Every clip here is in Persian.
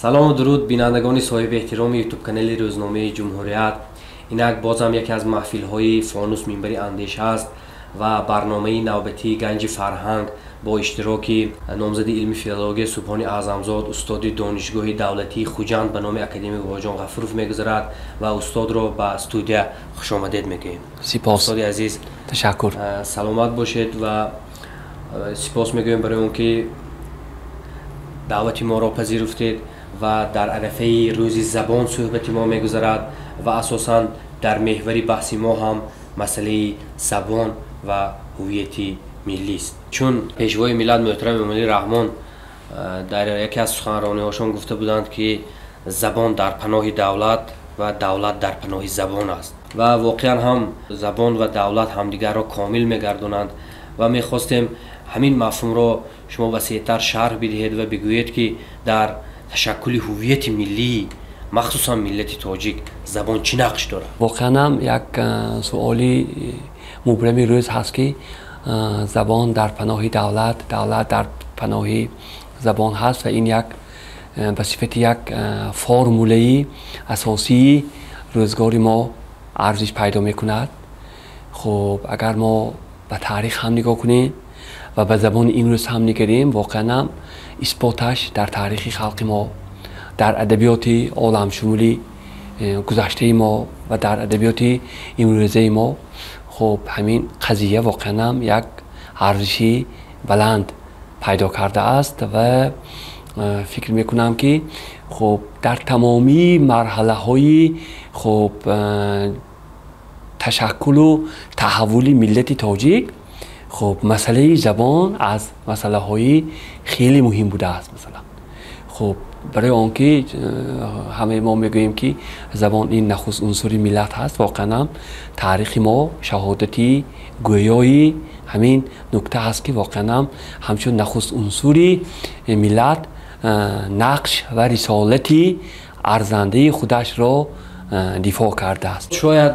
سلام و درود بینندگان صاحب احترام یوتیوب کانال روزنامه جمهوریت. اینک بازم یکی از محفل‌های فانوس منبر اندیشه است و برنامه نوبتی گنج فرهنگ با اشتراک نامزد علمی فیلولوژی سبحانی اعظمزاد استاد دانشگاه دولتی خوجند به نام اکادمی باباجان غفورов می‌گذرد و استاد را به استودیو خوش آمدید میگیم. سپاس استاد عزیز، تشکر. سلامت باشید و سپاس میگویم برای اون که دعوت ما را پذیرفتید و در عرفه روز زبان صحبت ما می‌گذرد و اساساً در محور بحث ما هم مسئله زبان و هویت ملی است. چون پیشوای ملت محترم امامی رحمان در یکی از سخنرانی‌هاشون گفته بودند که زبان در پناه دولت و دولت در پناه زبان است و واقعا هم زبان و دولت همدیگر را کامل می‌گردانند و می‌خواستیم همین مفهوم را شما وسیع‌تر شرح بدهید و بگویید که در تشکل هویت ملی مخصوصا ملت تاجیک زبان چی نقش داره؟ واقعا هم یک سوالی مبرم روز هست که زبان در پناه دولت، دولت در پناه زبان هست و این یک به صفت یک فرموله اساسی روزگار ما ارزش پیدا میکند. خب اگر ما به تاریخ هم نگاه کنیم و به زبان امروز هم نگریم، واقعا هم اثباتش در تاریخ خلق ما، در ادبیات عالم شمولی گذشته ما و در ادبیات امروزه ما، خب همین قضیه واقعا هم یک ارزشی بلند پیدا کرده است و فکر میکنم که خب در تمامی مرحله های خب تشکل و تحول ملت تاجیک خب مسئله زبان از مسئله های خیلی مهم بوده است. مثلا خب برای آنکه همه ما میگوییم که زبان این نخست عنصر ملت هست، واقعا هم تاریخ ما شهادتی گویایی همین نکته هست که واقعا هم همچون نخست عنصر ملت نقش و رسالتی ارزنده خودش را دفاع کرده است. شاید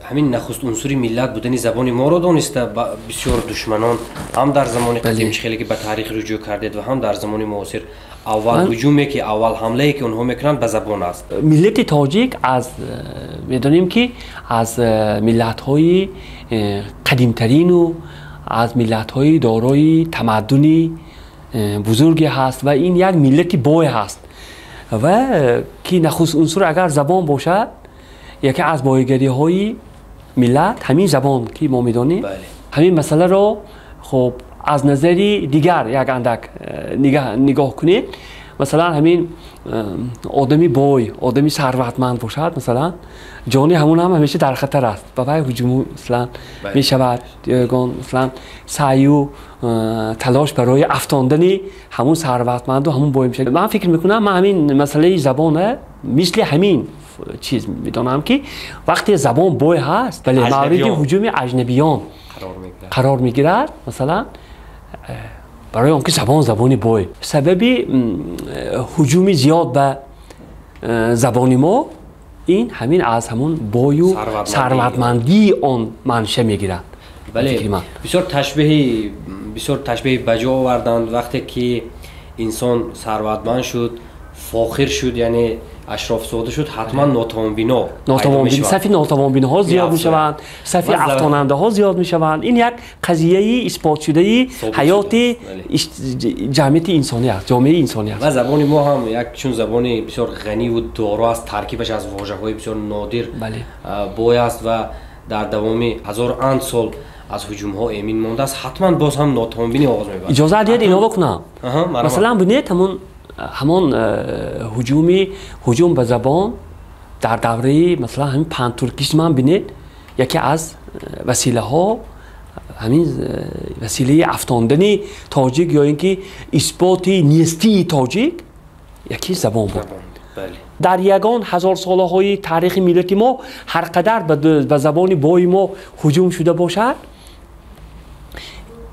همین نخست عنصر ملت بودن زبان ما را دانسته بسیار دشمنان هم در زمان قدیم خیلی که به تاریخ رجوع کردید و هم در زمان معاصر اول هجومی که اول حمله که اونها میکنند به زبان است. ملت تاجیک از میدونیم که از ملت‌های قدیمترین و از ملت‌های دارای تمدنی بزرگی هست و این یک ملت بای هست و که نخست عنصر اگر زبان باشد، یکی از بایگری‌های ملت همین زبان که ما میدونیم. همین مسئله را خب از نظری دیگر یک اندک نگاه کنید. مثلا همین آدمی بای، آدمی ثروتمند باشد، مثلا جانی همون هم همیشه در خطر است. با وی هجوم مثلا می شود، مثلا سعی و تلاش برای افتاندن همون ثروتمند و همون بای میشه. من فکر میکنم من همین مسئله زبانه مثل همین چیز میدونم که وقتی زبان بای هست ولی مورد هجوم اجنبیان قرار میگیرد، مثلا برای اون که زبان بای سببی هجوم زیاد به زبان ما این همین از همون بای و ثروتمندی آن منشأ میگیرد. بله، بسیار تشبیه بجا آوردند. وقتی که انسان ثروتمند شد، فاخر شد، یعنی اشراف زاده شد، حتما ناتوانبینا صفی ناتوانبیناها زیاد میشوند، صفی افتاننده ها زیاد میشوند. این یک قضیه اثبات شده حیات جمعیت انسانی است، جامعه انسانی است. و زبان ما هم یک چون زبان بسیار غنی و دارا است، ترکیبش از واژه‌های بسیار نادر بای است و در دوام هزار اند سال از هجوم‌ها امین مانده است، حتما باز هم ناتوانبینی آغاز می‌گردد. اجازه دید اینا بکنم. مثلا ببینید همون هجوم به زبان در دوره مثلا همین پنترکیسم هم بینید یکی از وسیله ها همین وسیله افتاندن تاجیک یا اینکه اثبات نیستی تاجیک یکی زبان بود. در یگان هزار ساله های تاریخ ملت ما هر قدر به زبان بای ما هجوم شده باشد،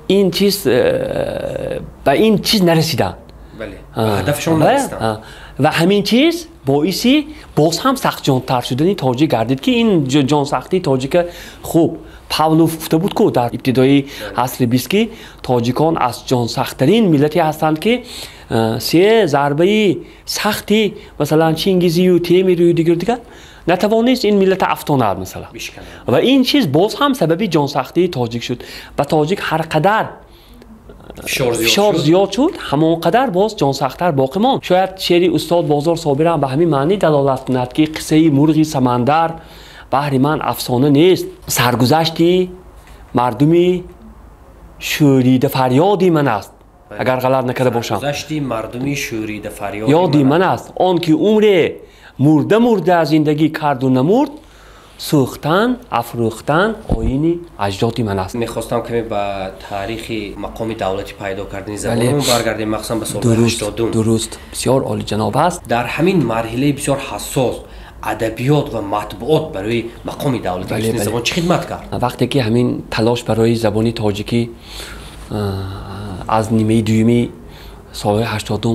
این چیز به این چیز نرسیدن. هدفشون نرسیدن و همین چیز باعثی باز هم سخت جان‌تر شدن تاجیک گردید که این جان سختی تاجیک خوب پاولوف گفته بود که در ابتدای عصر 20 که تاجیکان از جان سخت‌ترین ملتی هستند که سه ضربه سختی مثلا چینگیزی و تیمی دیگر نتوانست این ملت افغان مثلا و این چیز باز هم سبب جان سختی تاجیک شد و تاجیک هر قدر فشار زیاد شد همانقدر باز جان سخت‌تر باقی ماند. شاید شعر استاد بازار صابر هم به همین معنی دلالت کند که قصه مرغ سمندر بهر من افسانه نیست، سرگذشتی مردمی شوریده فریادی من است. اگر غلط نکرده باشم سرگذشتی مردمی شوریده فریادی یادی من است، آن که عمر مرده از زندگی کرد و نمرد، سوختن افروختن آیین اجدادی من است. میخواستم که به تاریخ مقام دولتی پیدا کردن زبانمون برگردیم، مخصوصا به سال 80. درست، بسیار عالی جناب است. در همین مرحله بسیار حساس ادبیات و مطبوعات برای مقام دولتی زبان چه خدمت کرد؟ وقتی که همین تلاش برای زبان تاجیکی از نیمه دومی سال 80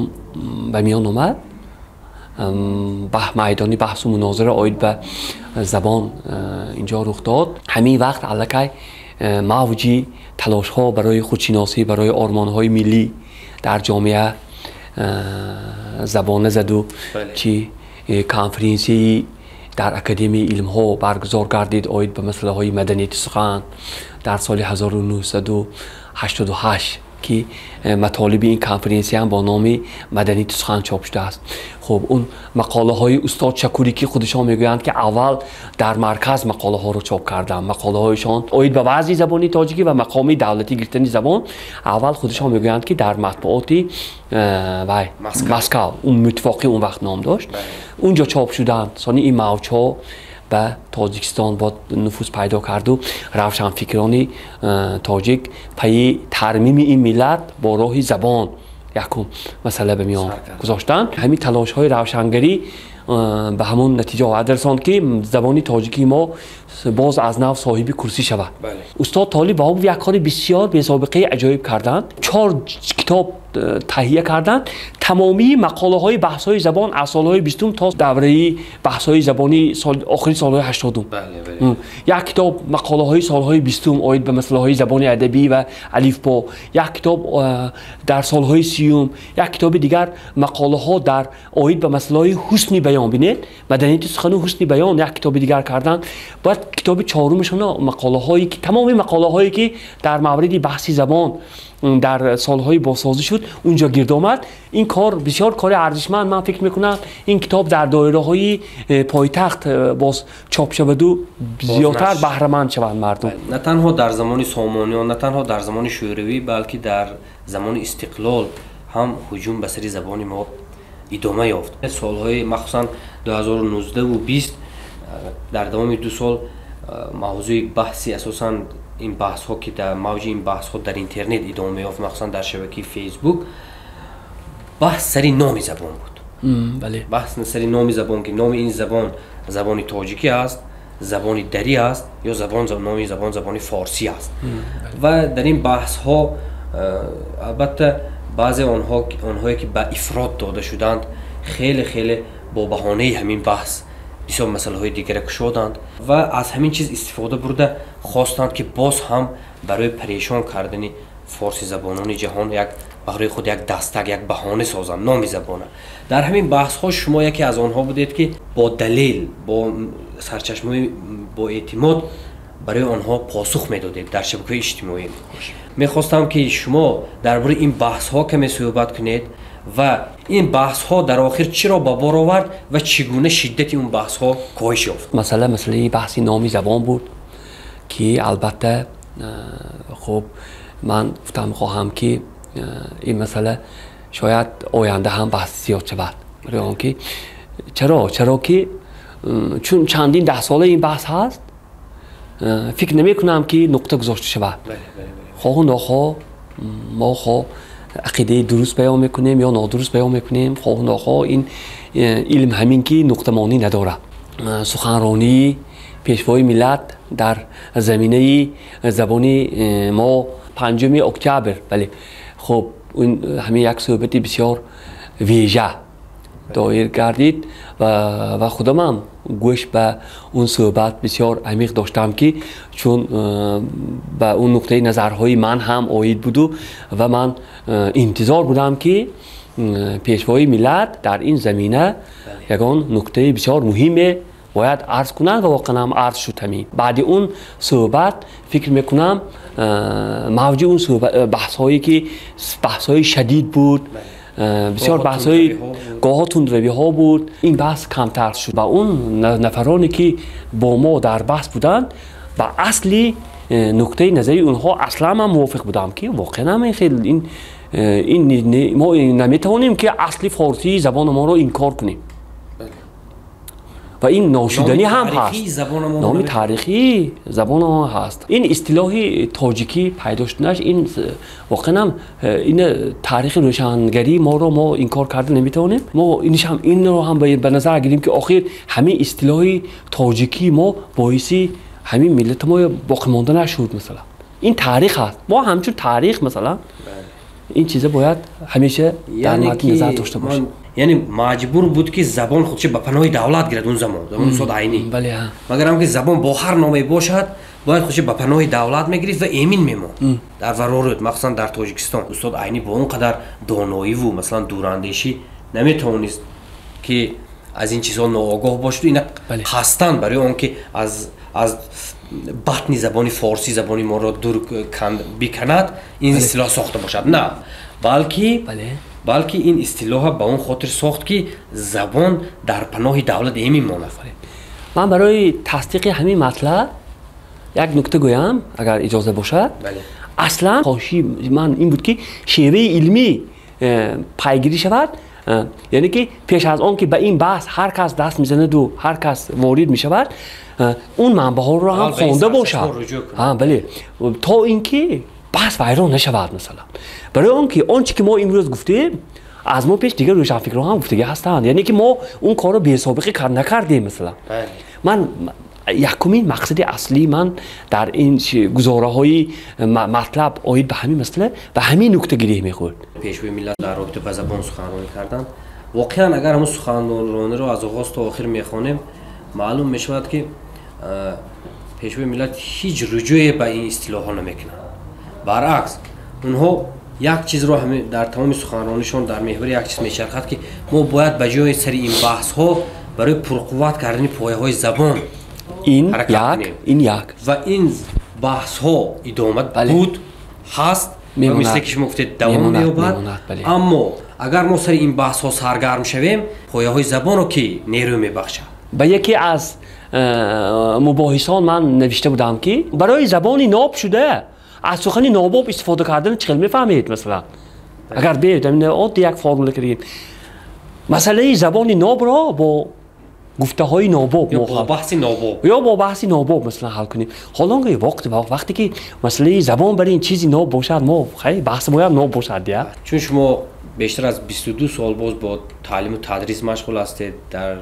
به میان آمد، میدانی بحث و مناظره آید به زبان اینجا رخ داد، همین وقت الکی موجی تلاش ها برای خودشناسی، برای آرمان های ملی در جامعه زبان زد و چی کنفرانسی در اکادمی علم ها برگزار گردید آید به مسئله های مدنیت سخن در سال 1988 که مطالب این کنفرانسی هم با نام مدنیت سخن چاپ شده است. خب اون مقاله های استاد شکوری که خودشان میگویند که اول در مرکز مقاله ها رو چاپ کردن، مقاله هایشان آید به وضع زبانی تاجیکی و مقام دولتی گرفتن زبان، اول خودشان میگویند که در مطبوعات مسکو اون متفاقی اون وقت نام داشت اونجا چاپ شدند. ثانی این موج‌ها به تاجیکستان با نفوذ پیدا کرد و روشنفکران تاجیک پی ترمیم این ملت با راه زبان یکم مسئله به میان گذاشتن. همین تلاش های روشنگری به همون نتیجه آورد رساند که زبان تاجیکی ما باز از نو صاحب کرسی شود. استاد طالب با یک کار بسیار بی سابقه عجایب کردند، 4 کتاب تهیه کردند، تمامی مقاله های بحث های زبان از سالهای 20 تا دوره بحث های زبانی آخری سالهای 80. یک کتاب مقاله های سالهای 20 آید به مسئله های زبان ادبی و الفبا، یک کتاب در سالهای 30، یک کتاب دیگر مقاله ها در آید به مسئله های حسن بیان، بینید مدنیت سخن و حسن بیان یک کتاب دیگر کردند. بعد کتاب چهارمشون مقاله هایی که تمامی مقاله هایی که در مورد بحث زبان در سالهای بازسازی شد اونجا گرد آمد. این کار بسیار کار ارزشمند، من فکر میکنم این کتاب در دایره های پایتخت باز چاپ شود و زیادتر بهره مند شوند مردم. نه تنها در زمان سامانیان، نه تنها در زمان شوروی، بلکه در زمان استقلال هم هجوم به سر زبان ما ادامه یافت. سالهای مخصوصا 2019 و 20 در دوام 2 سال موضوع بحثی اساساً این بحث ها که در موج این بحث ها در اینترنت ادامه یافت، مخصوصا در شبکه فیسبوک، بحث سری نام زبان بود. بله. بحث سری نام زبان که نام این زبان زبان تاجیکی است، زبان دری است یا نام زبان فارسی است. و در این بحث ها البته بعضی آنهایی که به افراد داده شدند خیلی با بهانه همین بحث بسیار مسئله های دیگر کشودند و از همین چیز استفاده برده خواستند که باز هم برای پریشان کردن فارسی زبانان جهان برای خود یک دستک، یک بهانه سازند، نام زبانه. در همین بحث ها شما یکی از آنها بودید که با دلیل، با سرچشمه، با اعتماد برای آنها پاسخ میدادید در شبکه اجتماعی. میخواستم که شما درباره این بحث ها کمی صحبت کنید و این بحث ها در آخر چرا به بار آورد و چگونه شدت اون بحث ها کاهش یافت. مسئله بحثی نامی زبان بود که البته خب من گفتم خواهم که این مسئله شاید آینده هم بحث زیاد شود. برای آنکه چرا که چون چندین 10 ساله این بحث هست، فکر نمی کنم که نقطه گذاشته شود. خواه ناخواه ما عقیده درست بیان میکنیم یا نادرست بیان میکنیم، خواه ناخواه این علم همین که نقطه مانی نداره. سخنرانی پیشوای ملت در زمینه زبانی ما 5 اکتبر، بله خب این همین یک صحبت بسیار ویژه دایر گردید و خودم هم گوش به اون صحبت بسیار عمیق داشتم که چون به اون نقطه نظرهای من هم آید بود و من انتظار بودم که پیشوای ملت در این زمینه یگان نکته بسیار مهمه باید عرض کنند و واقعا هم عرض شد همین. بعد اون صحبت فکر میکنم موجه اون بحث که بحث شدید بود، بسیار بحث های گاه تندروی ها بود، این بحث کمتر شد و اون نفرانی که با ما در بحث بودند با اصلی نکته نظری اونها اصلا من موافق بودم که واقعا هم خیلی این ما نمیتوانیم که اصلی فارسی زبان ما رو انکار کنیم و این ناشدنی هم هست. نام تاریخی زبان ما هست. این اصطلاح تاجیکی پیدا شدنش این واقعا هم این تاریخ روشنگری ما رو ما انکار کرده نمیتونیم. ما این رو هم به نظر گیریم که آخر همین اصطلاح تاجیکی ما باعثی همین ملت ما باقی مانده نشد. مثلا این تاریخ هست، ما همچون تاریخ مثلا این چیزا باید همیشه در نظر داشته باشیم. یعنی مجبور بود که زبان خودش به پناه دولت گیرد اون زمان استاد عینی. بله. مگر هم که زبان با هر نامی باشد باید خودش به پناه دولت میگرفت و امین میموند. در ورارت مخصوصا در تاجیکستان استاد عینی با اون قدر دانایی و مثلا دوراندیشی نمیتونست که از این چیزها ناآگاه باشد. اینا هستند برای اون که از بطن زبان فارسی زبانی ما را دور بکند این اصطلاح ساخته باشد. نه، بلکه این اصطلاح با اون خاطر ساخت که زبان در پناه دولت میماند. من برای تصدیق همین مطلب یک نکته گویم اگر اجازه باشد. اصلا خواهشی من این بود که شیوه علمی پیگیری شود، یعنی که پیش از آن که به این بحث هر کس دست میزند و هر کس وارد میشود اون منبع ها رو هم خوانده باشد. بله، تا اینکه بحث ویران نشود. مثلا برای اون که آنچه که ما امروز گفتیم از ما پیش دیگه روشنفکران هم گفتگی هستند، یعنی که ما اون کار رو بی سابقه نکردیم. مثلا من یکمین مقصد اصلی من در این گزاره های مطلب آید به همین مسئله و همین نکته گیری میخورد. پیشوای ملت در رابطه با زبان سخنرانی کردن. واقعا اگر همون سخنرانی رو از آغاز تا آخر میخوانیم معلوم میشود که پیشوای ملت هیچ رجوعی به این اصطلاح ها نمیکنن. برعکس اونها یک چیز رو همه در تمام سخنرانیشون در محور یک چیز میچرخد که ما باید به جای سر این بحث ها برای پرقوت کردن پایه های زبان این یک و این بحث ها ادامه بود هست و مثل که شما گفتید دوام می‌یابد. اما اگر ما سر این بحث ها سرگرم شویم پایه های زبان رو که نیرو میبخشد. به یکی از مباحثان من نوشته بودم که برای زبانی ناب شده از سخن ناباب استفاده کردن چقدر میفهمید. مثلا اگر بیاید عادی یک فرمول کنیم مسئله زبان ناب را با گفته های ناباب یا با بحث ناباب مثلا حل کنیم. حالا که وقتی که مسئله زبان برای این چیزی ناب باشد ما خیلی بحث باید ناب باشد دیگه. چون شما بیشتر از 22 سال باز با تعلیم و تدریس مشغول هستید در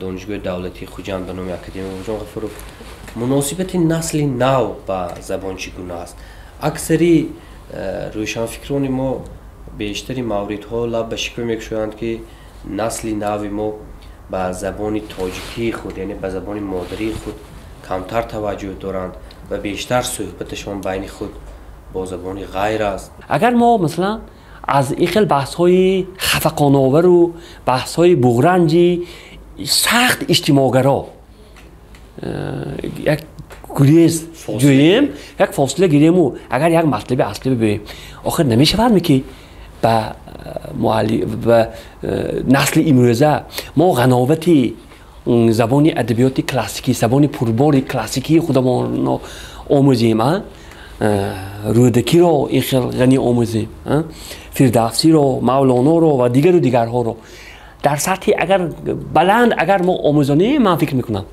دانشگاه دولتی خوجند به نام اکادمی جان غفورov. مناسبت نسل نو با زبان چگونه است؟ اکثری روشنفکران ما بیشتری موردها لب به شکوه میکشویند که نسل نو ما به زبان تاجیکی خود یعنی به زبان مادری خود کمتر توجه دارند و بیشتر صحبتشان بین خود با زبان غیر است. اگر ما مثلا از این خیلی بحث های خفقان‌آور و بحث های بغرنجی سخت اجتماع‌گرا یک گریز جوییم، یک فاصله گیریم و اگر یک مطلب اصلی ببینیم آخر نمیشود که به نسل امروزه ما غناوت زبان ادبیات کلاسیکی زبان پربار کلاسیکی خودمان آموزیم، رودکی را این خیلی غنی آموزیم، فردوسی را، مولانا را و دیگرها را در سطح اگر بلند اگر ما آموزانیم من فکر میکنم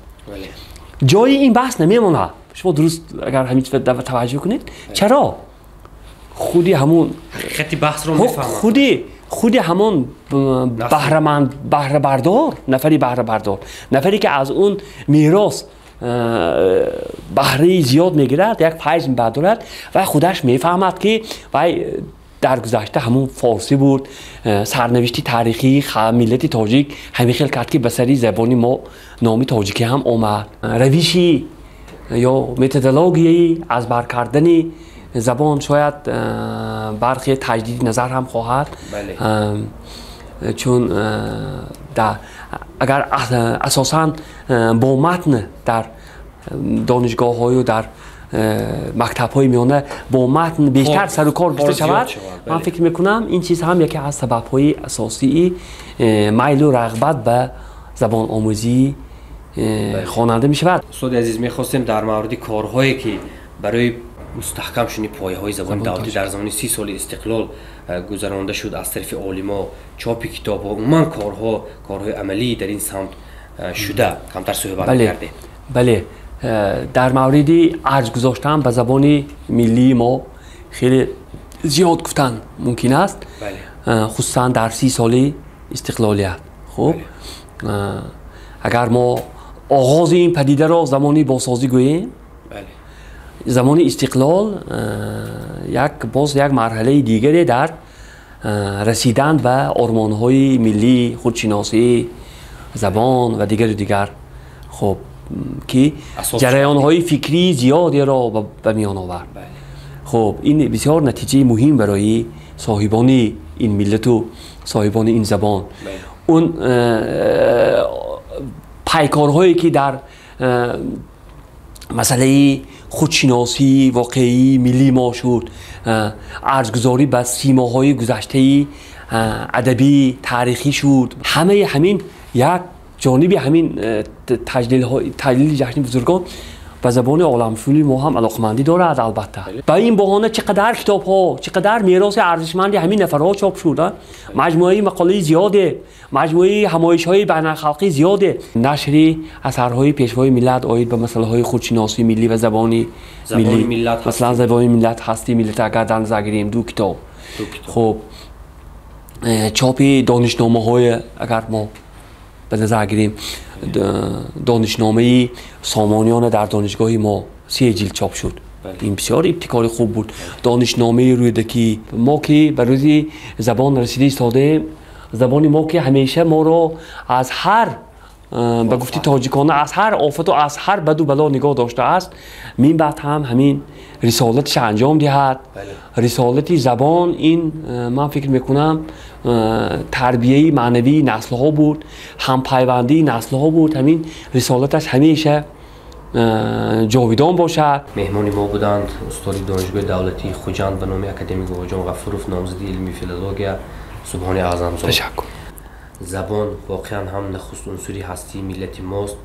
جای این بحث نمیمونه. شما درست اگر همین توجه کنید چرا خودی همون خطی بحث رو میفهمم خودی همون بهره بردار نفری که از اون میراث بهره زیاد میگیرد یک فیض میبردارد و خودش میفهمد که وای در گذشته همون فارسی بود، سرنوشتی تاریخی ملت تاجیک همین خیلی کرد که به سری زبانی ما نامی تاجیکی هم آمد. روشی یا متدولوژی از بر کردن زبان شاید برخی تجدید نظر هم خواهد چون اگر اساساً با متن در دانشگاه‌های و در مکتب‌های میانه با متن بیشتر سر و کار گذاشته شود، من فکر میکنم این چیز هم یکی از سبب‌های اساسی میل و رغبت به زبان آموزی خواننده میشود. استاد عزیز میخواستیم در مورد کارهایی که برای مستحکم شدن پایه‌های زبان دولتی در زمان 30 سال استقلال گذرانده شد از طرف عالما، چاپ کتاب‌ها، عموما کارهای عملی در این سمت شده، کمتر صحبت کرده. بله، در مورد ارج گذاشتن به زبان ملی ما خیلی زیاد گفتن ممکن است، خصوصا در 30 سال استقلالیت. خب اگر ما آغاز این پدیده را زمانی بازسازی گوییم، زمان استقلال باز یک مرحله دیگری در رسیدن به آرمان‌های ملی، خودشناسی زبان و دیگر خب که جریان‌های فکری زیادی را به میان آورد. خب این بسیار نتیجه مهم برای صاحبان این ملت و صاحبان این زبان. اون پیکارهایی که در مسئله خودشناسی واقعی ملی ما شد، ارزگذاری به سیماهای گذشته ادبی تاریخی شد، همین یک جانب همین تجلیل جشن بزرگان به زبان عالمشمولی ما هم علاقمندی دارد. البته با این بهانه چقدر کتاب‌ها، چقدر میراث ارزشمندی همین نفرها چاپ شده، مجموعه مقاله زیاده، مجموعه همایش‌های بین‌الخلقی زیاده، نشر اثرهای پیشوای ملت آید به مسائل خودشناسی ملی و زبان ملی، مثلا زبان ملت هستی ملت اگر در نظر گیریم 2 کتاب. خب چاپ دانشنامه‌های اگر ما به نظر گیریم، دانشنامه سامانیان در دانشگاه ما 3 جلد چاپ شد. این بسیار ابتکاری خوب بود. دانشنامه رویدکی ما که به روز زبان رسیده ایستاده، زبان ما که همیشه ما را از هر به گفته تاجیکانه از هر آفت و از هر بد و بلا نگاه داشته است، من بعد هم همین رسالتش انجام دهد. رسالت زبان این من فکر میکنم تربیه معنوی نسل ها بود، هم پیوندی نسل ها بود. همین رسالتش همیشه جاویدان باشد. مهمانی ما بودند استاد دانشگاه دولتی خوجند به نام اکادمیک آقا غفوروف، نامزد علمی فیلولوژیا، سبحان اعظم زاد. تشکر. زبان واقعا هم نخست عنصری هستی ملت ماست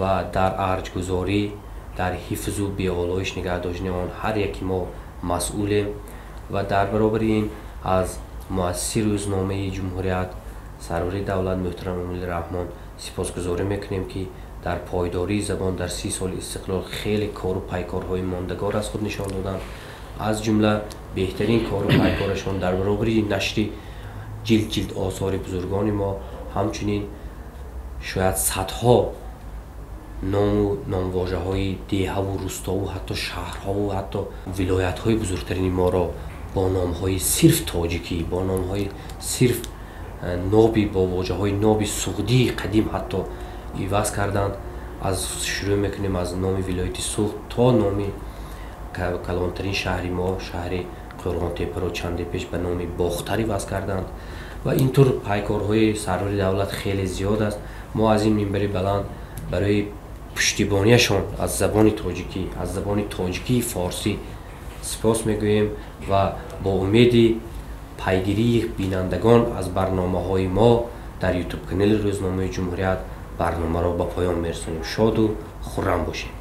و در ارجگذاری، در حفظ و بی‌آلایش نگه داشتن آن هر یکی ما مسئولیم و در برابر این از مؤسس روزنامه جمهوریت سرور دولت محترم امیل رحمان سپاسگزاری میکنیم که در پایداری زبان در 30 سال استقلال خیلی کار و پیکارهای ماندگار از خود نشان دادند. از جمله بهترین کار و پیکارشان در برابر نشر جلد آثار بزرگان ما، همچنین شاید صدها نامواژه های دیه و روستا و حتی شهرها و حتی ولایت های بزرگترین ما را با نام های صرف تاجیکی، با نام های صرف نابی، با واژه های نابی سغدی قدیم حتی ایواز کردند. از شروع میکنیم از نام ولایت سوخت تا نام کلانترین شهری ما، شهر قرغان تپه را چند پیش به نام باختری وضع کردند و اینطور پیکارهای سرور دولت خیلی زیاد است. ما از این منبر بلند برای پشتیبانیشان از زبان تاجیکی، از زبان تاجیکی فارسی سپاس میگوییم و با امید پیگیری بینندگان از برنامه‌های ما در یوتیوب کانال روزنامه جمهوریت برنامه را به پایان میرسانیم. شاد و خرم باشید.